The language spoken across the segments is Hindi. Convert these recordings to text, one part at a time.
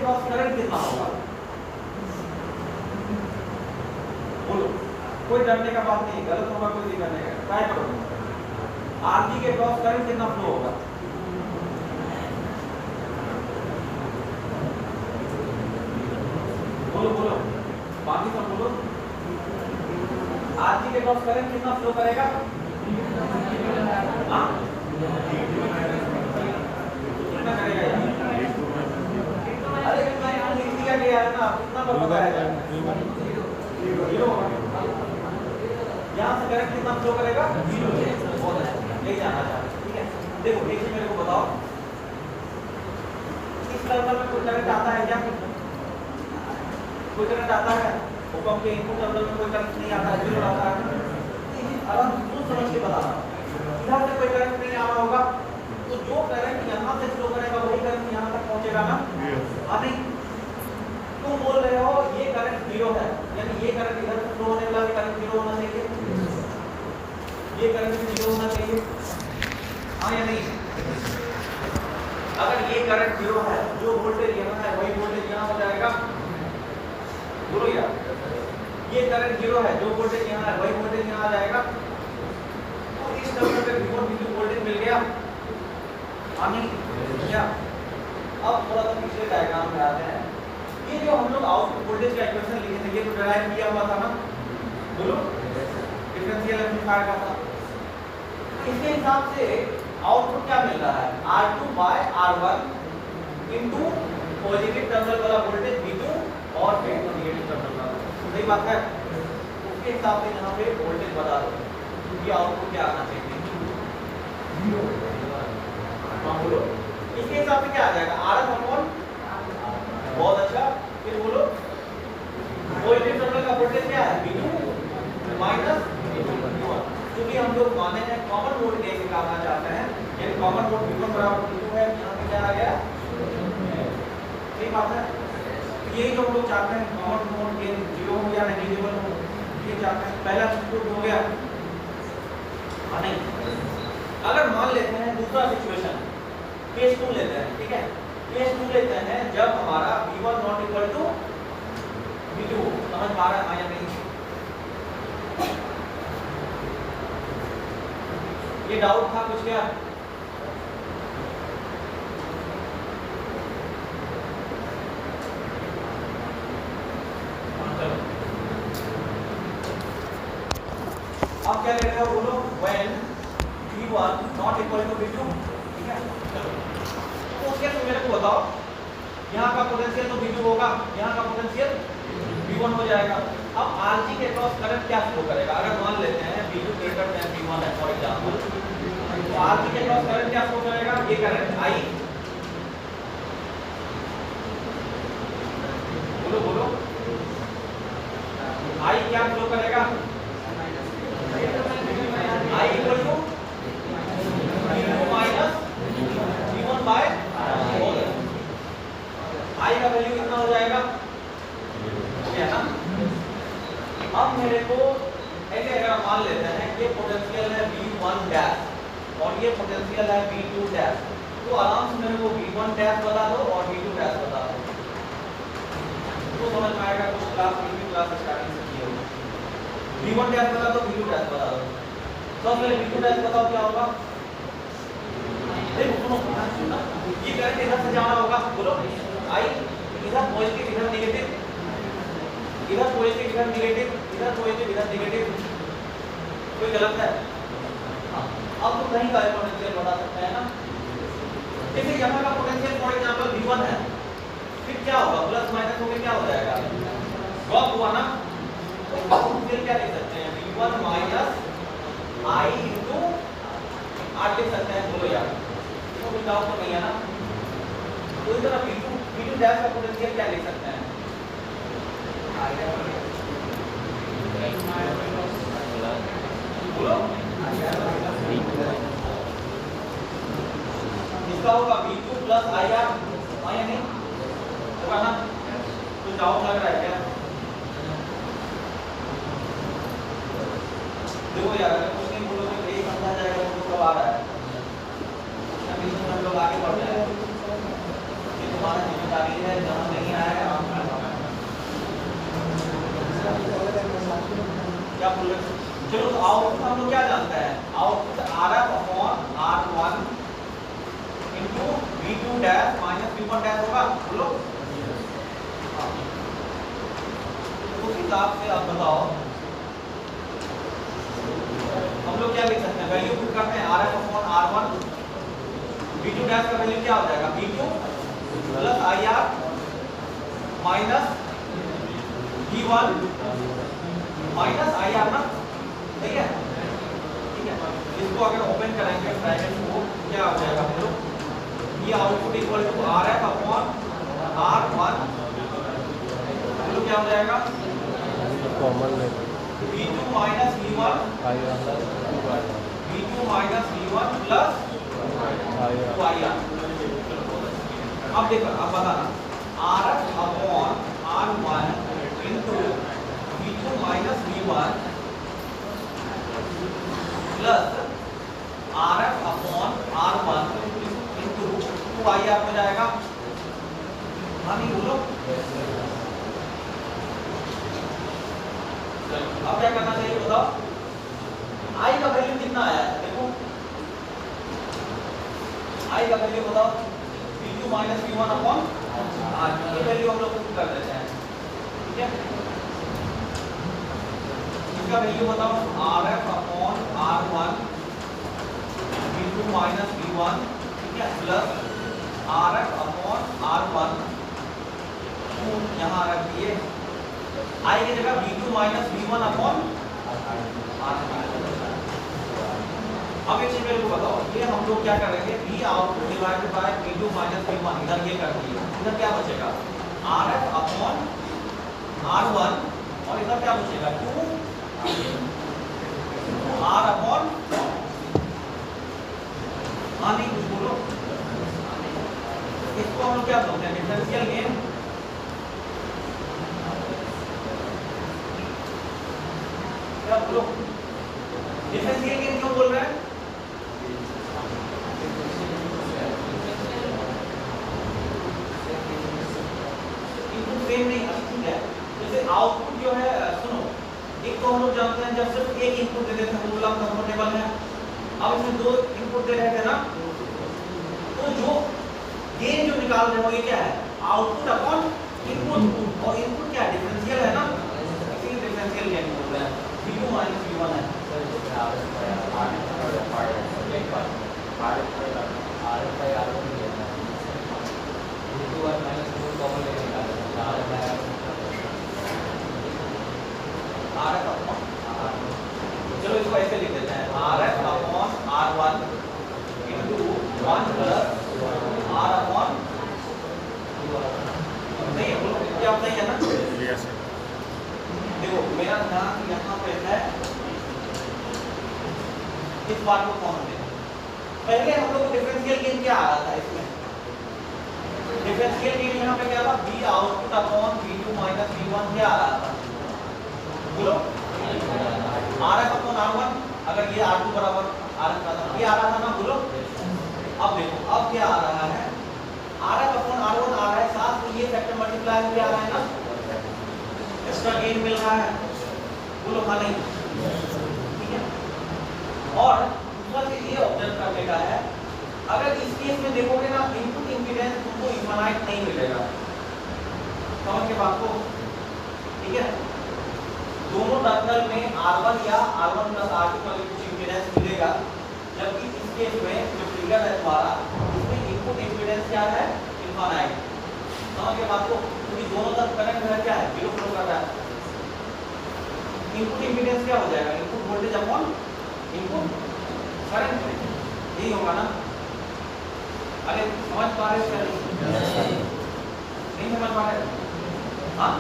क्रॉस करंट कितना होगा? बोलो, कोई डरने का बात नहीं, गलत होगा कोई दिक्कत नहीं है, ट्राई करो। आरजी के क्रॉस करंट कितना फ्लो होगा? बोलो बोलो, बाकी सब बोलो। आरजी के क्रॉस करंट कितना फ्लो करेगा? हाँ कितना करेगा यार? अरे कितना यहाँ लिख दिया गया है ना, कितना बताया? यहाँ से करंट कितना फ्लो करेगा? 0 यही जानना चाहते हैं, ठीक है। देखो एक चीज मेरे को बताओ, इस टर्मिनल में कोई करंट आता है क्या? कोई करंट आता है? ओपन के इनपुट टर्मिनल में कोई करंट नहीं आता है, 0 आता है। आराम से समझ के बताना, इधर से कोई करंट नहीं आ रहा होगा तो जो करंट यहाँ से फ्लो करेगा वही करंट यहाँ तक पहुँचेगा ना? अभी तुम बोल रहे हो ये करंट 0 है, यानी ये करंट इधर से फ्लो होने वाला करंट 0 होना चाहिए, ये करंट 0 होना चाहिए, हाँ या नहीं? अगर ये करंट 0 है, जो वोल्टेज यहाँ है वही वोल्टेज यहाँ हो जाएगा, बोलो यार। ये करंट 0 है, जो वोल्टेज यहाँ है वही वोल्टेज यहाँ आ जाएगा, तो इस टर्मिनल पे V1 V2 वोल्टेज मिल गया, हाँ नहीं क्या? अब थोड़ा सा पिछले डायग्राम में आते हैं। ये जो हम लोग आउटपुट वोल्टेज का इक्वेशन लिखे थे, ये तो डिराइव किया हुआ था ना, बोलो, डिफरेंशियल एम्पलीफायर का था। इसके हिसाब से आउटपुट क्या मिल रहा है? R2 by R1 into positive terminal वाला वोल्टेज V2 और फिर नेगेटिव टर्मिनल वाला, सही बात है। उसके हिसाब से यहाँ पे वोल्टेज बता दो, ये आउटपुट क्या आना चाहिए? 0। हाँ बोलो, इसके हिसाब से क्या आ जाएगा? RF अपॉन, बहुत अच्छा, फिर बोलो पॉजिटिव टर्मिनल का वोल्टेज क्या है? V2 माइनस V1, क्योंकि हम लोग माने हैं कॉमन मोड गेन निकालना चाहते हैं, यानी कॉमन मोड V1 बराबर V2 है, यहाँ पे क्या आ गया? सही बात है। यही तो हम लोग चाहते हैं, कॉमन मोड गेन 0 हो या नेगेटिव हो, ये चाहते हैं। पहला इनपुट हो गया, हाँ नहीं? अगर मान लेते हैं दूसरा सिचुएशन, केस 2 लेते हैं, ठीक है। केस 2 लेते हैं जब हमारा V1 not equal to V2, समझ पा रहा है हाँ या नहीं? ये डाउट था कुछ क्या? आप क्या ले रहे हो बोलो? when V1 not equal to V2, ठीक है। चलो तो उसके तो मेरे को बताओ, यहाँ का पोटेंशियल तो V2 होगा, यहाँ का पोटेंशियल V1 हो जाएगा। अब RG के क्रॉस करंट क्या फ्लो करेगा? अगर मान लेते हैं V2 ग्रेटर देन V1 है फॉर एग्जांपल, तो RG के क्रॉस करंट क्या फ्लो करेगा? ये करंट I, बोलो बोलो, I क्या फ्लो करेगा? I equal to V2 minus V1 by whole. I का वैल्यू कितना हो जाएगा? है ना? अब मेरे को ऐसे अगर मान लेते हैं ये पोटेंशियल है V1 डैश और ये पोटेंशियल है V2 डैश, तो आराम से मेरे को V1 डैश बता दो और V2 डैश बता दो, तो समझ में आएगा। कुछ क्लास स्टार्टिंग से की होगी। V1 डैश बता दो, V2 डैश बता दो। तो पहले V2 डैश बताओ क्या होगा? देखो सुनो, ये करंट इधर से जाना होगा, बोलो I, इधर पॉजिटिव इधर नेगेटिव, इधर पॉजिटिव इधर नेगेटिव, इधर पॉजिटिव इधर नेगेटिव, कोई गलत है? हाँ, अब तो कहीं का पोटेंशियल बता सकते हैं ना। जैसे यहाँ का पोटेंशियल फॉर एग्जांपल V1 है, फिर क्या होगा? प्लस माइनस होकर क्या हो जाएगा? ड्रॉप हुआ ना, तो पोटेंशियल क्या लिख सकते हैं? V1 minus I into R लिख सकते हैं, बोलो यार, इसको कोई डाउट तो नहीं है ना? तो इधर V2 डैश का पोटेंशियल क्या लिख सकते हैं? बोलो, इसका होगा V2 प्लस IR, हाँ या नहीं? होगा ना? तो डाउट लग रहा है क्या? देखो यार, अगर कुछ नहीं बोलोगे तो यही समझा जाएगा तो सब आ रहा है, हम लोग आगे बढ़ जाएंगे। ये तुम्हारा बता रही है, जहाँ नहीं आया है आप क्या बोल रहे हैं। चलो तो आउटपुट हम लोग क्या जानते हैं, output RF upon R1 into V2 dash minus V1 dash होगा। बोलो उस हिसाब से आप बताओ हम लोग क्या लिख सकते हैं, वैल्यू पुट करते हैं RF upon R1 V2 dash का वैल्यू क्या हो जाएगा, V2 plus IR minus V1 minus IR ना, ठीक है। ठीक है, इसको अगर ओपन करेंगे ब्रैकेट को क्या हो जाएगा हम लोग, ये output equal to RF upon R1 तो क्या हो जाएगा कॉमन में V2 minus V1 V2 minus V1 plus IR। अब देखो, अब बताना RF upon R1 into V2 minus V1 plus RF upon R1 into 2IR हो जाएगा। हाँ नहीं बोलो, अब क्या करना चाहिए बताओ, I का वैल्यू कितना आया है, देखो I का वैल्यू बताओ, V2 minus V1 upon R, ये वैल्यू हम लोग पुट कर देते हैं, ठीक है। इसका वैल्यू बताओ RF upon R1 V2 minus V1, ठीक है, प्लस RF अपॉन R1 यहाँ रख दिए, I की जगह V2 minus V1 upon R1। अब एक चीज मेरे को बताओ, ये हम लोग क्या करेंगे, V output divided by V2 minus V1, इधर ये कर दिए, इधर क्या बचेगा RF अपॉन R1 और इधर क्या बचेगा 2 R अपॉन, हाँ नहीं कुछ बोलो, इसको हम लोग क्या बोलते हैं, डिफरेंशियल गेन। क्या बोलो, डिफरेंशियल गेन क्यों बोल रहे हैं, इनपुट सेम नहीं, ठीक है। जैसे आउटपुट जो है, सुनो, एक तो हम लोग जानते हैं जब सिर्फ एक इनपुट दे देते हैं तो हम कंफर्टेबल है। अब इसमें दो इनपुट दे रहे थे ना, तो जो गेन जो निकाल रहे हो ये क्या है, आउटपुट अपॉन इनपुट, और इनपुट क्या है, डिफरेंशियल है ना, इसीलिए डिफरेंशियल गेन बोल रहे हैं। V2 माइनस V1 है, RF अपॉन, चलो इसको ऐसे लिख देते हैं, RF upon R1 into 1 plus R upon, नहीं है बोलो क्या होता है ना, देखो मेरा ध्यान यहाँ पे है, इस बात को कौन दे, पहले हम लोग को डिफरेंशियल गेन क्या आ रहा था इसमें, डिफरेंशियल गेन यहाँ पे क्या था, V output upon V2 minus V1 क्या आ रहा था, बोलो RF अपॉन R1, अगर ये R2 बराबर RF का था, ये आ रहा था ना, बोलो। अब देखो अब क्या आ रहा है, RF अपॉन R1 आ रहा है, साथ में ये फैक्टर मल्टीप्लाई होकर आ रहा है ना, इसका गेन मिल रहा है, बोलो हाँ नहीं, ठीक है। और दूसरा चीज ये ऑब्जर्व करने का है, अगर इस केस में देखोगे ना, इनपुट इंपीडेंस तुमको इनफाइनाइट नहीं मिलेगा, समझ के बात को, ठीक है। दोनों टर्मिनल में R1 या R1 प्लस R2 का कुछ इंपीडेंस मिलेगा, जबकि इस केस में जो फिगर है तुम्हारा, उसमें इनपुट इंपीडेंस क्या है, इनफाइनाइट, समझ के बात को, क्योंकि दोनों तरफ करंट है क्या है, जीरो फ्लो कर रहा है। इनपुट इंपीडेंस क्या हो जाएगा, input voltage upon input current, यही होगा ना। अरे समझ पा रहे हो, नहीं समझ पा रहे, हाँ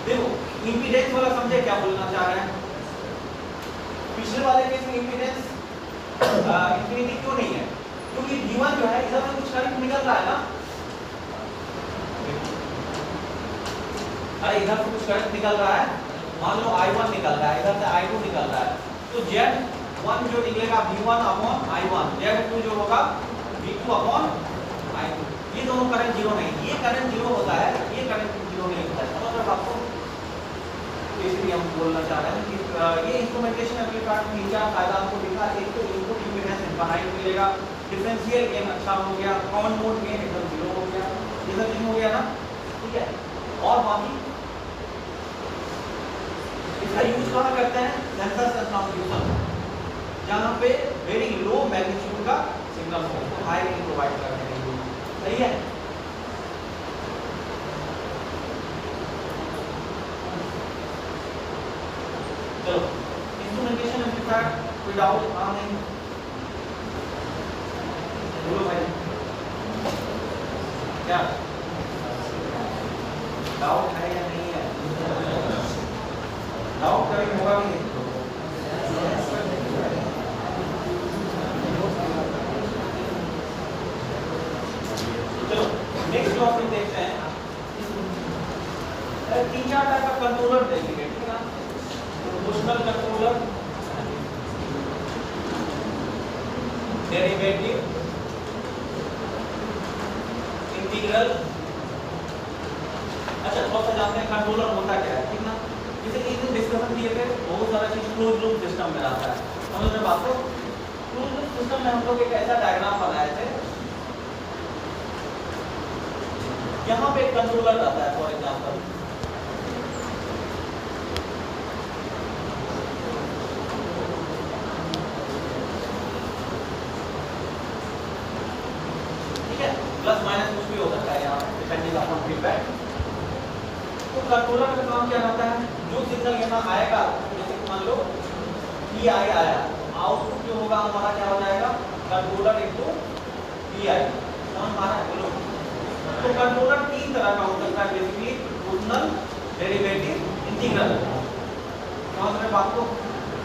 देखो इंपीडेंस वाला समझे क्या बोलना चाह रहे हैं, पिछले वाले केस में इंपीडेंस इंफिनिटी क्यों नहीं है, क्योंकि V1 जो है इधर से कुछ करंट निकल रहा है ना, अरे इधर से कुछ करंट निकल रहा है, मान लो I1 निकल रहा है, इधर से I2 निकल रहा है, तो Z1 जो निकलेगा V1 अपॉन I1, Z2 जो होगा V2 अपॉन I2, ये दोनों करंट जीरो नहीं, ये करंट जीरो होता है, ये करंट जीरो नहीं होता है। समझ रहे हो आपको? इसलिए हम बोलना चाह रहे हैं कि ये इंस्ट्रूमेंटेशन एम्पलीफायर में तीन चार फायदा आपको दिखा। एक तो इनपुट इम्पीडेंस इनफाइनाइट मिलेगा, डिफरेंशियल गेन अच्छा हो गया, कॉमन मोड गेन एकदम जीरो हो गया, ये सब चीज हो गया ना, ठीक है। और बाकी इसका यूज कहाँ करते हैं? सेंसर ट्रांसड्यूसर, जहाँ पे वेरी लो मैग्नीट्यूड का सिग्नल हो तो हाई गेन प्रोवाइड करने के लिए, सही है। चलो इंस्ट्रूमेंटेशन एम्पलीफायर कोई डाउट? हाँ नहीं बोलो भाई, क्या डाउट है या नहीं है? डाउट कभी होगा भी नहीं। चलो नेक्स्ट टॉपिक देखते हैं। तीन चार टाइप का कंट्रोलर देखेंगे, ठीक है ना। Proportional controller, derivative, integral. अच्छा थोड़ा सा जानते हैं कंट्रोलर होता क्या है, ठीक ना। जैसे एक दिन डिस्कशन किए थे, बहुत सारा चीज क्लोज लूप सिस्टम में आता है। समझ रहे बात को? क्लोज लूप सिस्टम में हम लोग एक ऐसा डायग्राम बनाए थे, यहाँ पे एक कंट्रोलर आता है फॉर एग्जांपल, ठीक है, प्लस माइनस कुछ भी हो सकता है यहाँ डिपेंडिंग अपॉन फीडबैक। तो कंट्रोलर का काम क्या रहता है? जो सिग्नल यहाँ आएगा, जैसे मान लो पी आई आया, आउटपुट जो होगा हमारा क्या हो जाएगा? Controller into P I. समझ पा रहे हैं? बोलो। तो कंट्रोलर तीन तरह का हो सकता है बेसिकली, प्रोपोर्शनल, डेरिवेटिव, इंटीग्रल। समझ रहे बात को?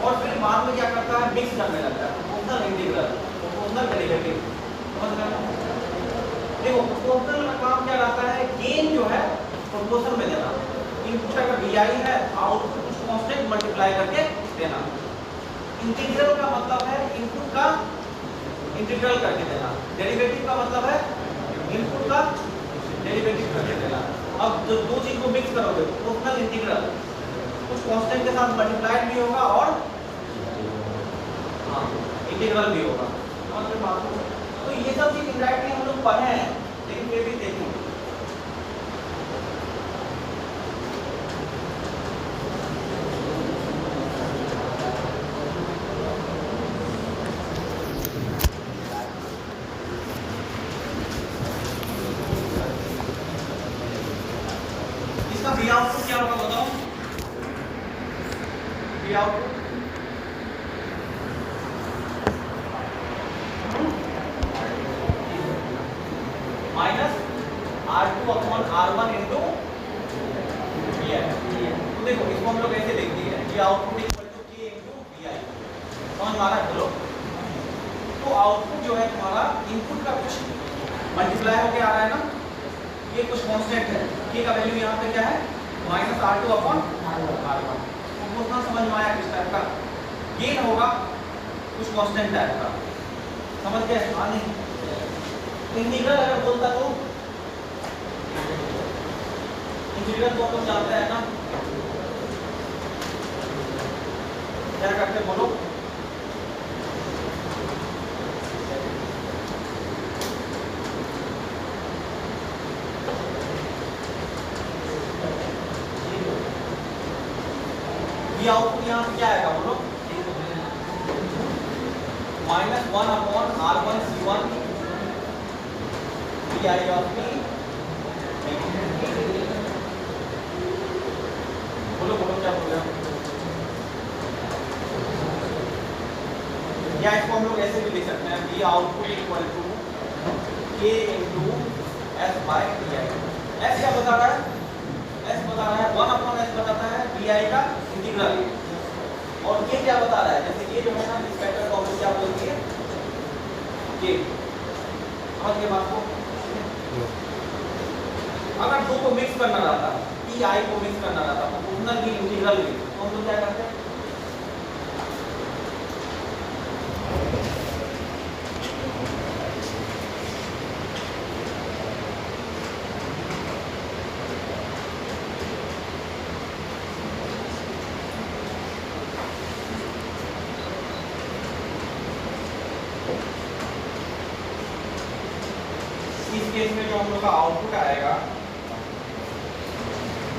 और फिर बाद में क्या करता है? मिक्स करने लगता है, प्रोपोर्शनल इंटीग्रल, प्रोपोर्शनल डेरिवेटिव। समझ रहे हैं? देखो प्रोपोर्शनल का काम क्या रहता है? गेन जो है प्रोपोर्शनल में देना। इनपुट अगर vi है, आउटपुट कुछ कांस्टेंट मल्टीप्लाई करके देना। इंटीग्रल का मतलब है इनपुट का इंटीग्रल करके देना। डेरिवेटिव का मतलब है इनपुट का डेरिवेटिव करके देना। अब जो दो चीज को मिक्स करोगे, प्रोपोर्शनल इंटीग्रल, कुछ कांस्टेंट के साथ मल्टीप्लाइड भी होगा और हाँ इंटीग्रल भी होगा। समझ रहे बात को? तो ये सब चीज इंडायरेक्टली हम लोग पढ़े हैं, लेकिन फिर भी देखेंगे। इसका V आउटपुट क्या होगा बताओ? V output minus R2 upon R1 into Vi। तो देखो इसको हम लोग ऐसे लिख दिए, ये output equal to K into Vi। समझ में आ रहा है? बोलो। तो आउटपुट जो है तुम्हारा इनपुट का कुछ मल्टीप्लाई होके आ रहा है ना, ये कुछ कांस्टेंट है, K का वैल्यू यहाँ पे क्या है? Minus R2 upon R1। तो उतना समझ में आया किस टाइप का गेन होगा? कुछ कांस्टेंट टाइप का। समझ गए? हाँ नहीं इंटीग्रल अगर बोलता तो इंटीग्रल तो हम लोग जानते हैं ना, क्या करते हैं बोलो? ये आउटपुट यहाँ पे क्या आएगा बोलो? -1 upon R1 C1 Vi of t। बोलो बोलो क्या बोल रहे हो? या इसको हम लोग ऐसे भी लिख सकते हैं, V output equal to K into S by Vi। S क्या बता रहा है? S बता रहा है 1 अपॉन S बताता है Vi का इंटीग्रल। और K क्या बता रहा है? जैसे ये जो है ना, इस वेक्टर को हम क्या बोलते हैं? K। समझ गए बात को? अगर दो को मिक्स करना रहता, Pi को मिक्स करना रहता, तो प्रोपोर्शनल भी इंटीग्रल भी, तो हम लोग क्या करते हैं? केस में जो हम लोग का आउटपुट आएगा,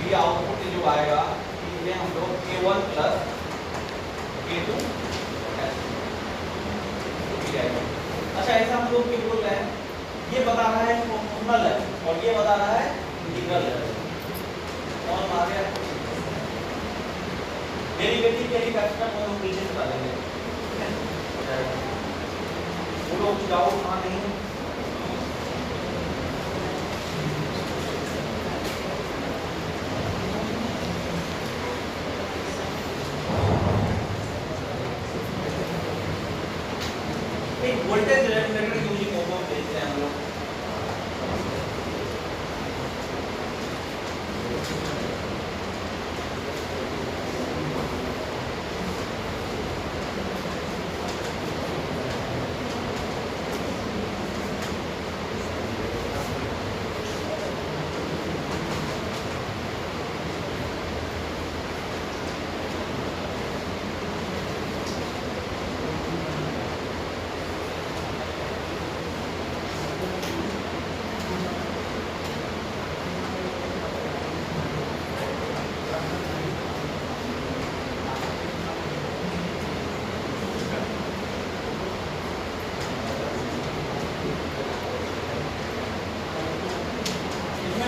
ये आउटपुट जो आएगा ये हम लोग K1 प्लस K2 अच्छा ऐसा हम लोग बोल रहे हैं, ये बता रहा है फॉर्मूला है और ये बता रहा है इंटीग्रल है। और आ गया डेरिवेटिव के लिए कस्टम हम लोग नीचे से डालेंगे, ठीक है। वो लोग डाउट वहां नहीं है। एक voltage regulator using op amp देखते हैं हम लोग।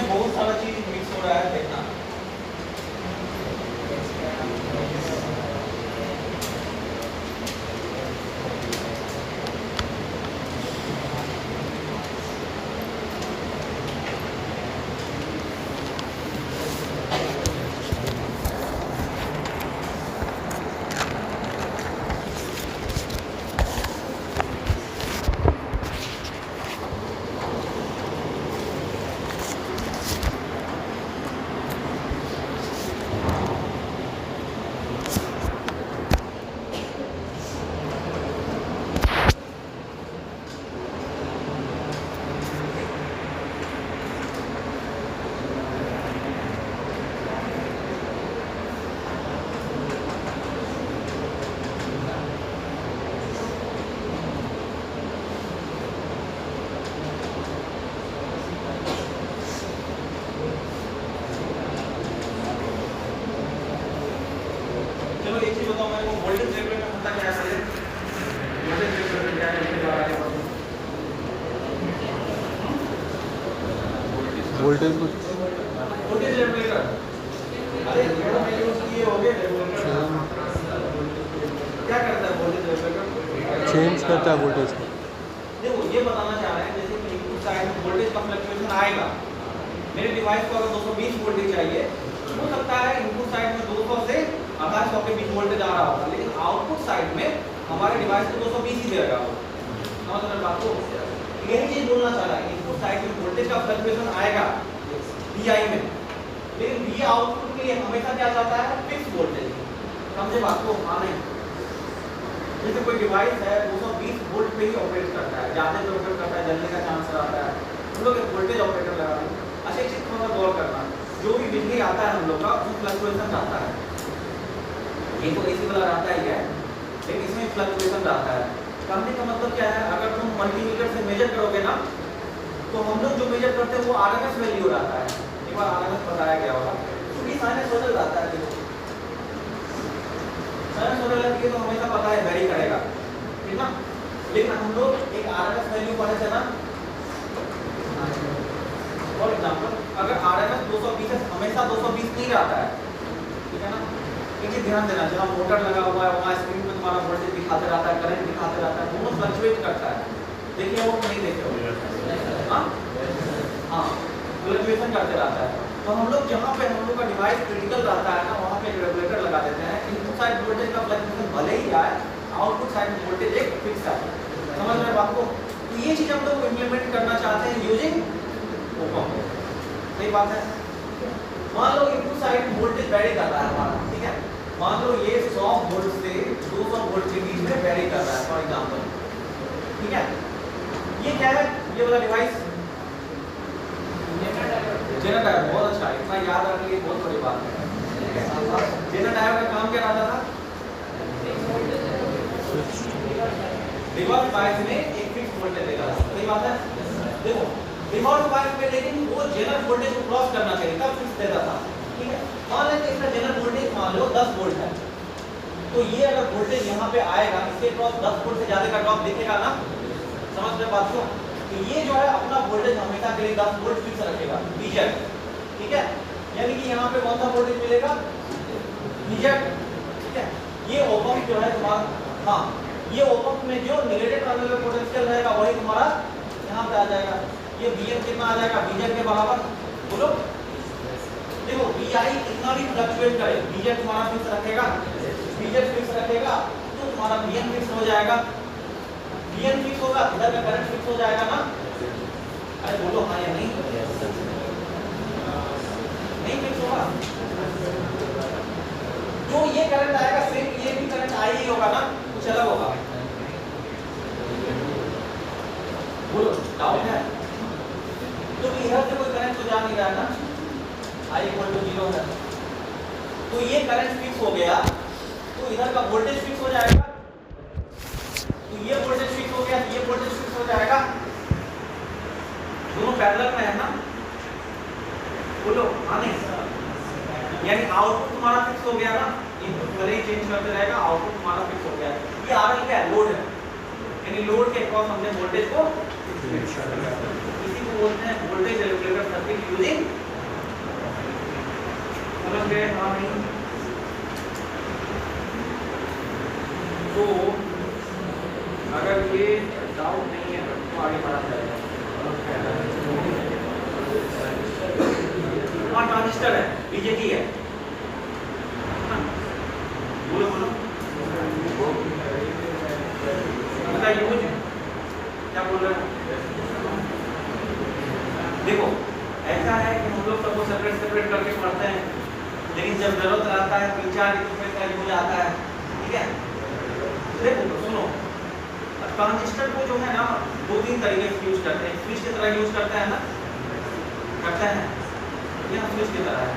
बहुत सारा चीज मिक्स हो रहा है, देखना। चलो एक चीज बताओ मेरे को, वोल्टेज रेगुलेटर होता क्या है? वोल्टेज रेगुलेटर क्या है इसके बारे में? वोल्टेज वोल्टेज रेगुलेटर, अरे थोड़ा मैं यूज किए हो गए रेगुलेटर। क्या करता है वोल्टेज रेगुलेटर? चेंज करता है वोल्टेज को। देखो ये बताना चाह रहे हैं जैसे कि इनपुट साइड में वोल्टेज का फ्लक्चुएशन आएगा, मेरे डिवाइस को अगर 220 वोल्टेज चाहिए, हो सकता है इनपुट साइड में 200 से 800 के बीच वोल्टेज आ रहा होगा, लेकिन आउटपुट साइड में हमारे डिवाइस को 220 ही देगा वो। समझ रहे बात को? यही चीज बोलना चाह रहा है, इनपुट साइड में वोल्टेज का फ्लक्चुएशन आएगा VI में, लेकिन V आउटपुट के लिए हमेशा क्या चाहता है? Fix voltage. समझे बात को? हाँ नहीं, जैसे कोई डिवाइस है 220 वोल्ट पे ही ऑपरेट करता है, ज्यादा पे ऑपरेट करता है जलने का चांस रहता है, हम लोग एक वोल्टेज ऑपरेटर लगा दें। अच्छा एक चीज थोड़ा गौर करना, जो भी बिजली आता है हम लोग का उसमें फ्लक्चुएशन आता है, ये तो AC वाला रहता ही है, लेकिन इसमें फ्लक्चुएशन रहता है। कहने का मतलब क्या है, अगर तुम मल्टीमीटर से मेजर करोगे ना, तो हम लोग जो मेजर करते हैं वो RMS वैल्यू रहता है, एक बार RMS बताया गया होगा, क्योंकि साइनसॉइडल रहता है। देखो साइनसॉइडल की तो हमेशा पता है वेरी करेगा, ठीक ना, लेकिन हम लोग एक RMS वैल्यू पढ़े थे ना। फॉर एग्जांपल अगर RMS 220 है, हमेशा 220 नहीं रहता है, ठीक है ना। एक चीज ध्यान देना, जहाँ मोटर लगा हुआ है वहाँ स्क्रीन में तुम्हारा वोल्टेज दिखाते रहता है, करंट दिखाते रहता है, दोनों फ्लक्चुएट करता है। देखिए वो नहीं देखे हो? हाँ फ्लक्चुएशन करते रहता है। तो हम लोग जहाँ पे हम लोग का डिवाइस क्रिटिकल रहता है ना, वहाँ पे एक रेगुलेटर लगा देते हैं। इनपुट साइड वोल्टेज का फ्लक्चुएशन भले ही आए, आउटपुट साइड वोल्टेज एक फिक्स है। समझ रहे बात को? तो ये चीज हम लोग इम्प्लीमेंट करना चाहते हैं यूजिंग ओप एम्प। सही बात है। मान लो इनपुट साइड वोल्टेज वेरी कर रहा है हमारा, ठीक है, मान लो ये 100 वोल्ट से 200 वोल्ट के बीच में वेरी कर रहा है फॉर एग्जांपल, ठीक है। ये क्या है? ये वाला डिवाइस जेनर डायोड, बहुत अच्छा है, इतना याद रखने की बहुत बड़ी बात है। जेनर डायोड का काम क्या रहता था? रिवर्स बायस में एक फिक्स वोल्टेज देगा। सही बात है। देखो डिफॉल्ट पॉइंट पे लेकिन वो जनरल वोल्टेज को क्रॉस करना चाहिए तब स्विच देता था, ठीक है। मान लेते हैं इसका जनरल वोल्टेज मान लो 10 वोल्ट है, तो ये अगर वोल्टेज यहाँ पे आएगा इसके क्रॉस 10 वोल्ट से ज्यादा का ड्रॉप दिखेगा ना, समझ रहे बात को। तो ये जो है अपना वोल्टेज हमेशा के लिए 10 वोल्ट फिक्स रखेगा बीजेट, ठीक है। यानी कि यहाँ पे कौन सा वोल्टेज मिलेगा, बीजेट, ठीक है। ये ओप एम्प जो है तुम्हारा, हाँ ये ओप एम्प में जो नेगेटिव टर्मिनल में पोटेंशियल रहेगा वही तुम्हारा यहाँ पे आ जाएगा। ये बीएम कितना आ जाएगा, बीजेट के बराबर, बोलो। देखो बीआई कितना भी फ्लक्चुएट करे बीजेट तुम्हारा फिक्स रखेगा, बीजेट फिक्स रखेगा तो तुम्हारा बीएम फिक्स हो जाएगा। बीएम फिक्स होगा इधर का करंट फिक्स हो जाएगा ना, अरे बोलो हाँ या नहीं, नहीं फिक्स होगा। जो ये करंट आएगा सिर्फ ये भी करंट आ ही होगा ना, कुछ अलग होगा, बोलो डाउट है। तो इधर से कोई करंट तो जा नहीं रहा है ना, I = 0 है, तो ये करंट फिक्स हो गया तो इधर का वोल्टेज फिक्स हो जाएगा, तो ये वोल्टेज फिक्स हो गया, ये वोल्टेज फिक्स हो जाएगा, दोनों पैरेलल में है ना, बोलो हाँ नहीं। यानी आउटपुट तुम्हारा फिक्स हो गया ना, इनपुट भले ही चेंज करते रहेगा, आउटपुट तुम्हारा फिक्स हो गया। ये आरएल क्या है, लोड है, यानी लोड के अक्रॉस हमने वोल्टेज को, इसी को बोलते हैं वोल्टेज रेगुलेटर सर्किट यूजिंग, समझ गए हाँ नहीं। तो अगर ये डाउट नहीं है तो आगे बढ़ा जाएगा। हाँ ट्रांजिस्टर है, बीजेटी है, बोलो बोलो बताइए मुझे क्या बोल रहे हैं। देखो ऐसा है कि हम लोग सबको सेपरेट सेपरेट करके पढ़ते हैं, लेकिन जब जरूरत आता है 3-4 इक्विपमेंट का यूज आता है, ठीक है। देखो तो सुनो, ट्रांजिस्टर को जो है ना 2-3 तरीके से यूज करते हैं, स्विच की तरह यूज करते हैं ना, करते हैं, यह स्विच की तरह है।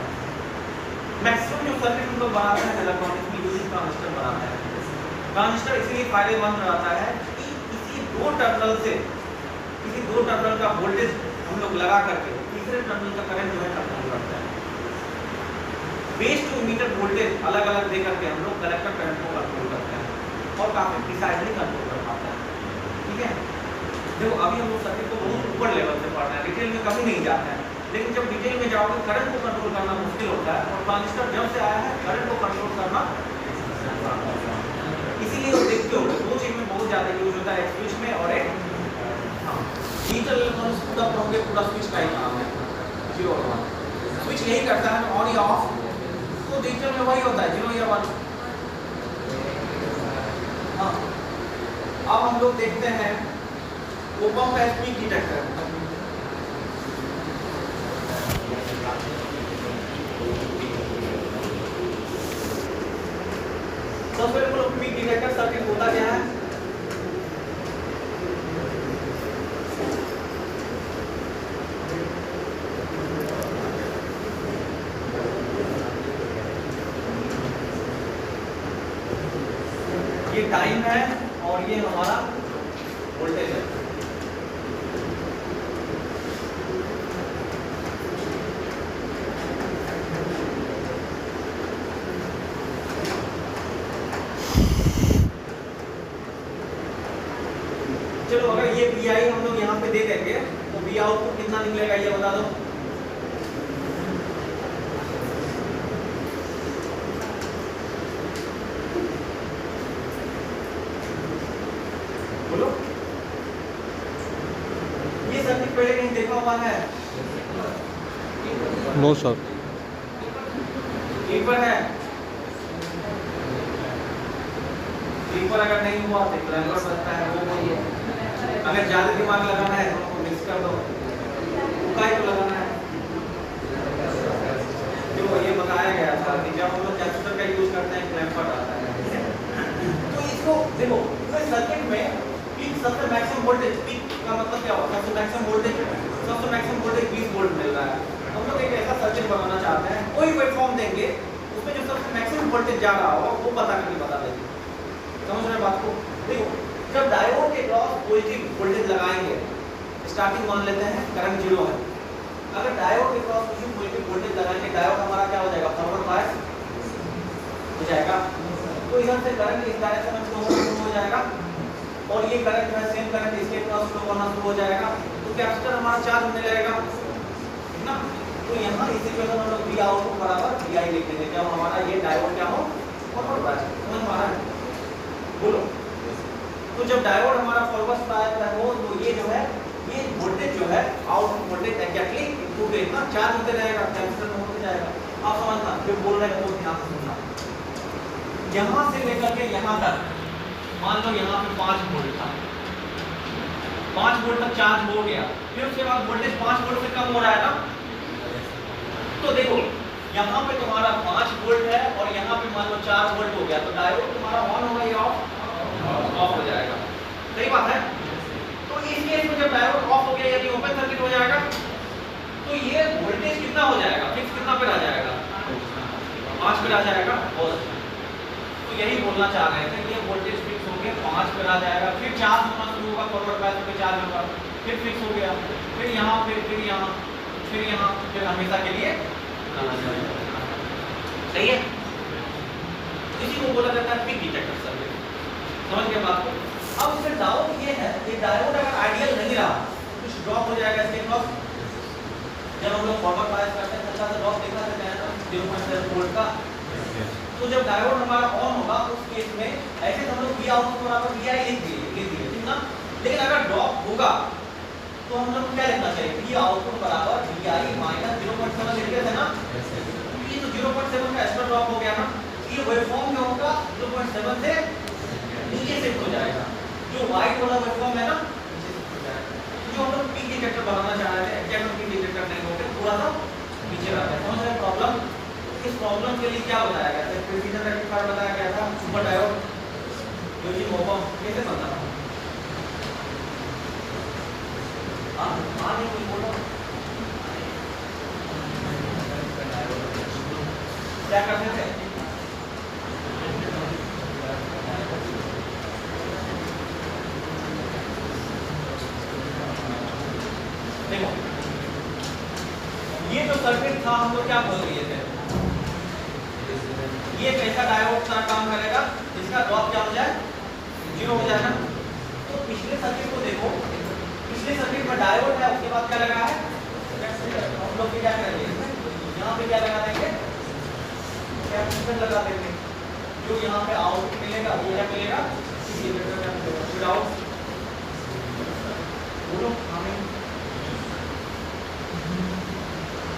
मैक्सिमम जो सर्किट हम लोग बनाते हैं इलेक्ट्रॉनिक्स में यूजिंग ट्रांजिस्टर बनाते हैं। ट्रांजिस्टर इसलिए फायदेमंद रहता है कि किसी दो टर्मिनल का वोल्टेज हम लोग लगा करके तीसरे टर्मिनल का करंट जो है कंट्रोल करते हैं। बेस टू इमीटर वोल्टेज अलग अलग दे करके हम लोग कलेक्टर करंट को कंट्रोल करते हैं और काफी प्रिसाइजली कंट्रोल कर पाते हैं, ठीक है। देखो अभी हम लोग सर्किट को बहुत ऊपर लेवल से पढ़ रहे हैं, डिटेल में कभी नहीं जाते हैं, लेकिन जब डिटेल में जाओगे करंट को कंट्रोल करना मुश्किल होता है, और ट्रांजिस्टर जब से आया है करंट को कंट्रोल करना, इसीलिए वो देखते हो दो चीज में बहुत ज्यादा यूज होता है, स्विच में और एक डिजिटल इलेक्ट्रॉनिक्स पूरा पढ़ोगे पूरा स्विच का ही काम है, 0 और 1 स्विच यही करता है ऑन या ऑफ, तो डिजिटल में वही होता है 0 या 1। हाँ अब हम लोग देखते हैं ओप एम्प का पीक डिटेक्टर। सबसे पहले पीक डिटेक्टर सर्किट होता क्या है, ये टाइम है और ये हमारा वोल्टेज है। चलो अगर ये Vi हम लोग यहाँ पे दे देंगे तो V आउटपुट कितना निकलेगा ये बता दो। बोलो ये सर्किट पहले कहीं देखा हुआ है? No sir. एक बार है, एक बार अगर नहीं हुआ तो रंगर सकता है वो वही है। अगर ज्यादा दिमाग लगाना है तो उनको मिक्स कर दो, उकाई को लगाना है। जो ये बताया गया था कि जब हम लोग कैपेसिटर का यूज करते हैं क्लैम्पर आता है, तो इसको देखो तो सर्किट में पीक सबसे मैक्सिमम वोल्टेज, पीक का मतलब क्या होता है, सबसे मैक्सिमम वोल्टेज 20 वोल्ट मिल रहा है। हम लोग एक ऐसा सर्किट बनाना चाहते हैं, कोई वेवफॉर्म देंगे उसमें जो सबसे मैक्सिमम वोल्टेज जा रहा होगा वो पता करके बता देंगे, समझ रहे बात को। देखो जब डायोड के क्रॉस पॉजिटिव वोल्टेज लगाएंगे स्टार्टिंग मान लेते हैं करंट जीरो है। अगर डायोड के क्रॉस किसी पॉजिटिव वोल्टेज लगाएंगे डायोड हमारा क्या हो जाएगा, फॉरवर्ड बायस हो जाएगा। तो इधर से करंट इस डायरेक्शन में फ्लो होना शुरू हो जाएगा और ये करंट जो है सेम करंट इसके क्रॉस फ्लो करना शुरू हो जाएगा। तो कैपेसिटर हमारा चार्ज होने लगेगा, ठीक ना। तो यहाँ इस इक्वेशन हम लोग V आउटपुट बराबर VI लिख देंगे जब हमारा ये डायोड क्या हो, फॉरवर्ड बायस। समझ में आ रहा है? बोलो। तो जब डायोड हमारा फॉरवर्ड बायस हो तो ये जो है ये वोल्टेज जो है आउटपुट वोल्टेज एग्जैक्टली इनपुट इतना चार्ज होते रहेगा, कैपेसिटर में होते जाएगा। आप समझना जो बोल रहे हैं वो ध्यान से सुनना। यहाँ से लेकर के यहाँ तक मान लो यहाँ पे 5 वोल्ट था, 5 वोल्ट तक चार्ज हो गया, फिर उसके बाद वोल्टेज 5 वोल्ट से कम हो रहा है ना। तो देखो यहाँ पे तुम्हारा 5 वोल्ट है और यहाँ पे मान लो 4 वोल्ट हो गया, तो डायोड तुम्हारा ऑन होगा या ऑफ हो जाएगा। सही बात है। तो इस केस में जब डायोड ऑफ हो गया यानी ओपन सर्किट हो जाएगा, तो ये वोल्टेज कितना हो जाएगा, फिक्स कितना पे आ जाएगा, 5 पे आ जाएगा। बहुत अच्छा। तो यही बोलना चाह रहे थे, ये वोल्टेज फिक्स हो गया 5 पे आ जाएगा, फिर चार्ज होना शुरू होगा, फॉरवर्ड बायस पे चार्ज होगा, फिर फिक्स हो गया, फिर यहाँ फिर यहाँ फिर यहाँ फिर हमेशा के लिए सही है। इसी को बोला जाता है पीक डिटेक्टर सर्किट। समझ गए बात को? अब इससे डाउट ये है कि डायोड अगर आइडियल नहीं रहा कुछ ड्रॉप हो जाएगा इसके क्रॉस। जब हम लोग फॉरवर्ड बायस करते हैं अच्छा सा ड्रॉप देखा देते हैं ना 0.7 वोल्ट का। तो जब डायोड हमारा ऑन होगा उस केस में ऐसे हम लोग V आउटपुट बराबर VI लिख दिए ठीक ना। लेकिन अगर ड्रॉप होगा तो हम लोग क्या लिखना चाहिए, V आउटपुट बराबर VI माइनस 0.7 लिखते थे ना। ये तो 0.7 का एक्स्ट्रा ड्रॉप हो गया ना, ये वेवफॉर्म क्या होगा 0.7 से नीचे शिफ्ट हो जाएगा। जो व्हाइट वाला वेवफॉर्म है ना नीचे शिफ्ट हो जाएगा। जो हम लोग पीक डिटेक्टर बनाना चाह रहे थे एग्जैक्ट पीक डिटेक्टर नहीं होते, थोड़ा सा नीचे रहता है। समझ रहे प्रॉब्लम? इस प्रॉब्लम के लिए क्या बताया गया था, प्रिसीजन रेक्टिफायर बताया गया था, सुपर डायोड यूजिंग ओपम कैसे बनता था। हाँ नहीं कोई बोलो क्या करते थे। देखो ये जो सर्किट था हम लोग क्या बोल दिए थे, ये कैसा डायोड सा काम करेगा जिसका ड्रॉप क्या हो जाए 0 हो जाएगा। तो पिछले सर्किट को देखो, पिछले सर्किट में डायोड है उसके बाद क्या लगा है, हम लोग क्या करेंगे यहाँ पे क्या लगा देंगे, कैपेसिटर लगा देंगे। जो यहाँ पे आउटपुट मिलेगा वो क्या मिलेगा, बोलो हमें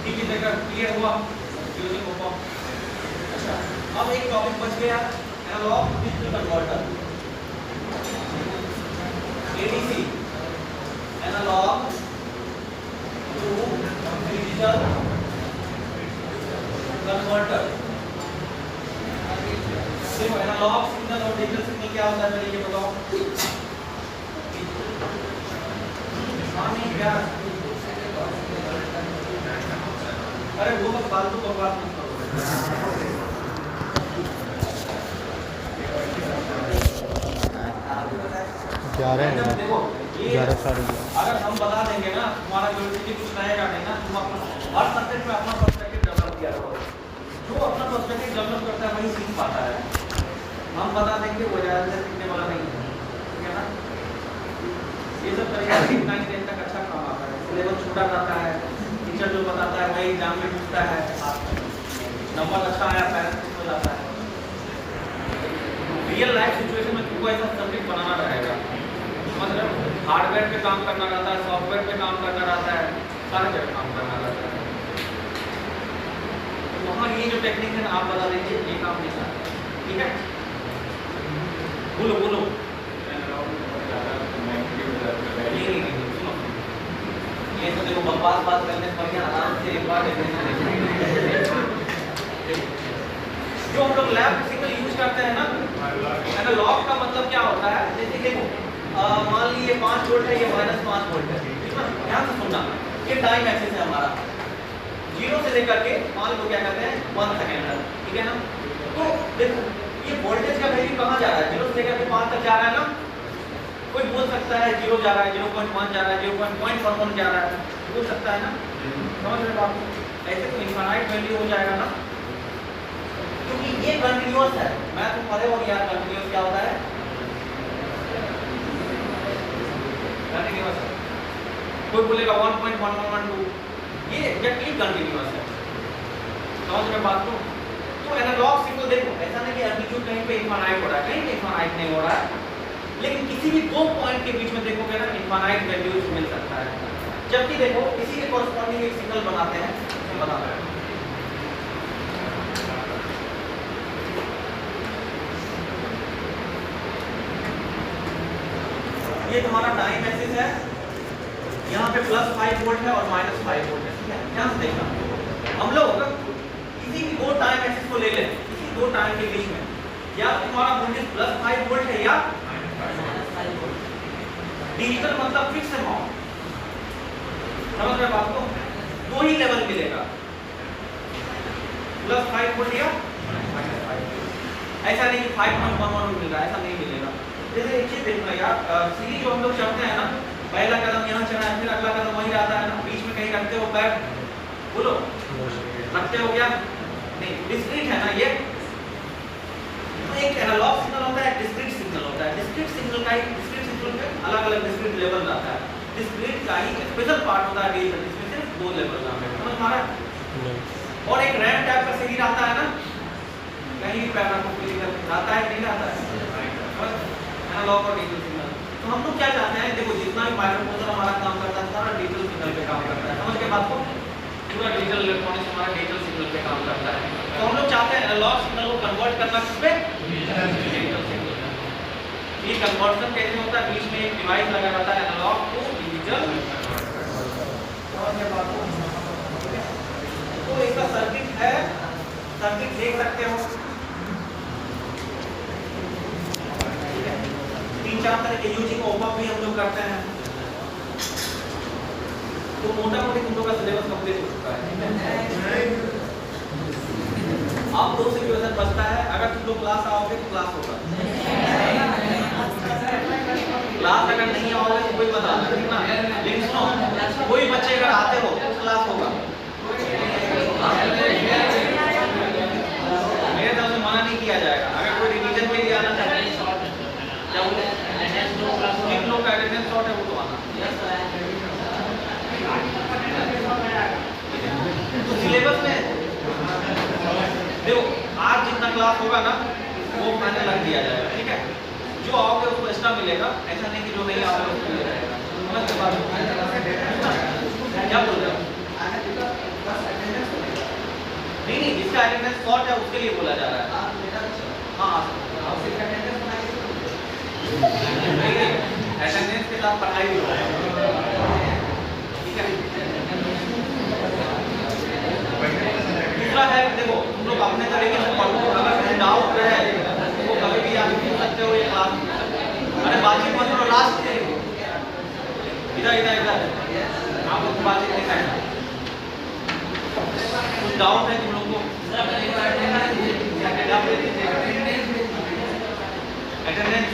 ठीक है क्लियर हुआ यूजिंग ओपम। अच्छा अब एक टॉपिक बच गया analogue digital converter ADC, analogue to digital converter. देखो एनालॉग सिग्नल और डिजिटल सिग्नल क्या होता है पहले ये बताओ। क्या अरे वो बस फालतू बकवास मत करो। देखो ये अगर हम बता देंगे ना तुम्हारा यूनिवर्सिटी कुछ रहेगा नहीं ना, तुम अपना हर सब्जेक्ट में अपना पर्सपेक्टिव डेवलप किया करो। जो अपना पर्सपेक्टिव डेवलप करता है वही सीख पाता है। हम बता देंगे वो ज़्यादा सीखने वाला नहीं है, ठीक है ना। ये सब तरीका 9 10 तक अच्छा काम आता है, सिलेबस छोटा रहता है, टीचर जो बताता है वही एग्जाम में पूछता है, नंबर अच्छा आया पैरेंट्स खुश हो जाता है। रियल लाइफ सिचुएशन में तुमको ऐसा सब्जेक्ट बनाना रहेगा, मतलब हार्डवेयर पे काम करना रहता है, सॉफ्टवेयर पे काम करना रहता है, सारे जगह काम करना रहता है। तो वहाँ ये जो टेक्निक है ना आप बता देंगे ये काम नहीं करता, ठीक है। बोलो बोलो ये तो देखो बकवास बात करने से बढ़िया आराम से एक बार जो हम लोग लैब सिग्नल यूज करते हैं ना, एनालॉग का मतलब क्या होता है, जैसे देखो मान लीजिए 5 वोल्ट है, ये -5 वोल्ट है, ठीक है। ध्यान से सुनना, ये टाइम एक्सिस है हमारा 0 से लेकर के मान लो क्या कहते हैं 1 सेकेंड तक, ठीक है ना। तो देखो ये वोल्टेज का वैल्यू कहाँ जा रहा है, 0 से लेकर के 5 तक जा रहा है ना। कोई बोल सकता है 0 जा रहा है, 0.1 जा रहा है, 0.11 जा रहा है, बोल सकता है ना? समझ रहे हो आप? ऐसे तो इनफाइनाइट वैल्यू हो जाएगा ना, क्योंकि ये कंटिन्यूअस है। मैं तो पढ़े हो यार, कंटिन्यूअस क्या होता है? कंटिन्यूअस है। कोई बोलेगा 1.1112, ये एग्जैक्टली कंटिन्यूअस है। समझ रहे बात को? तो एनालॉग सिग्नल देखो, ऐसा नहीं कि एम्पलीट्यूड कहीं पे इनफाइनाइट हो रहा है, कहीं पे इनफाइनाइट नहीं हो रहा है, लेकिन किसी भी दो पॉइंट के बीच में देखोगे ना इनफाइनाइट वैल्यूज मिल सकता है। जबकि देखो इसी के कॉरस्पॉन्डिंग एक सिग्नल बनाते हैं, बताते हैं। ये तुम्हारा टाइम एक्सिस है, यहाँ पे +5 वोल्ट है और -5 वोल्ट है, ठीक है? ध्यान से देखना, हम लोग किसी भी दो टाइम एक्सिस को ले लें, किसी दो टाइम के बीच में या तुम्हारा वोल्टेज +5 वोल्ट है या डिजिटल मतलब फिक्स अमाउंट, समझ रहे बात को? दो ही लेवल मिलेगा, +5 वोल्ट या -5। ऐसा नहीं कि 5.11 मिल रहा है, ऐसा नहीं मिलेगा। जैसे एक चीज देखना यार, सीढ़ी जो हम लोग चढ़ते हैं ना, पहला कदम यहाँ चढ़ा है, फिर अगला कदम वहीं आता है ना, बीच में कहीं रखते हो पैर, बोलो रखते हो क्या? नहीं, डिस्क्रीट है ना ये। तो एक एनालॉग सिग्नल होता है, डिस्क्रीट सिग्नल होता है। डिस्क्रीट सिग्नल का ही, डिस्क्रीट सिग्नल में अलग-अलग डिस्क्रीट लेवल आता है। डिस्क्रीट का ही स्पेशल पार्ट होता है डिजिटल, जिसमें सिर्फ दो लेवल आता है, समझ मारा? और एक रैम टाइप का सिग्नल आता है ना, कहीं भी पैर को क्लिक करके आता है, नहीं आता है, एनालॉग और डिजिटल सिग्नल। तो हम लोग क्या चाहते हैं, देखो जितना भी माइक्रोप्रोसेसर हमारा काम करता है सारा डिजिटल सिग्नल पे काम करता है, समझ के बात को? पूरा डिजिटल इलेक्ट्रॉनिक्स हमारा डिजिटल सिग्नल पे काम करता है। तो हम लोग चाहते हैं एनालॉग सिग्नल को कन्वर्ट करना किसमें? डिजिटल सिग्नल में। ये कन्वर्जन कैसे होता है? बीच में एक डिवाइस लगा रहता है एनालॉग टू डिजिटल, समझ के बात को? तो इसका सर्किट है, सर्किट देख सकते हो, 3-4 तरह के यूजिंग ओपअप भी हम लोग करते हैं। तो मोटा मोटी तुम लोग का सिलेबस कंप्लीट हो चुका है, ठीक है? अब दो सिचुएशन बचता है, अगर तुम लोग क्लास आओगे तो क्लास होगा, क्लास अगर नहीं आओगे तो कोई बता दो, ठीक ना? लेकिन सुनो, कोई बच्चे अगर आते हो तो क्लास होगा, मेरे तरफ से मना नहीं किया जाएगा। अगर कोई रिवीजन के लिए आना चाहते हैं, क्या बोले? जिन लोग का अटेंडेंस शॉर्ट है वो तो आना। तो सिलेबस में देखो, आज जितना क्लास होगा ना वो फाइनल रख दिया जाएगा, ठीक है? जो आओगे उसको एक्स्ट्रा मिलेगा, ऐसा नहीं कि जो नहीं आओगे उसको मिल जाएगा, समझ के बाद क्या बोल रहे हो? नहीं, जिसका अटेंडेंस शॉर्ट है उसके लिए बोला जा रहा है। हाँ, अटेंडेंस के साथ पढ़ाई भी होगा, ठीक है? दूसरा है, देखो तुम लोग अपने तरीके से पढ़ो, अगर कुछ डाउट है तो कभी भी आप पूछ सकते हो, ये क्लास में। अरे बातचीत मत करो, लास्ट इधर आप लोग बातचीत नहीं करना। कुछ डाउट है तुम लोग को? अटेंडेंस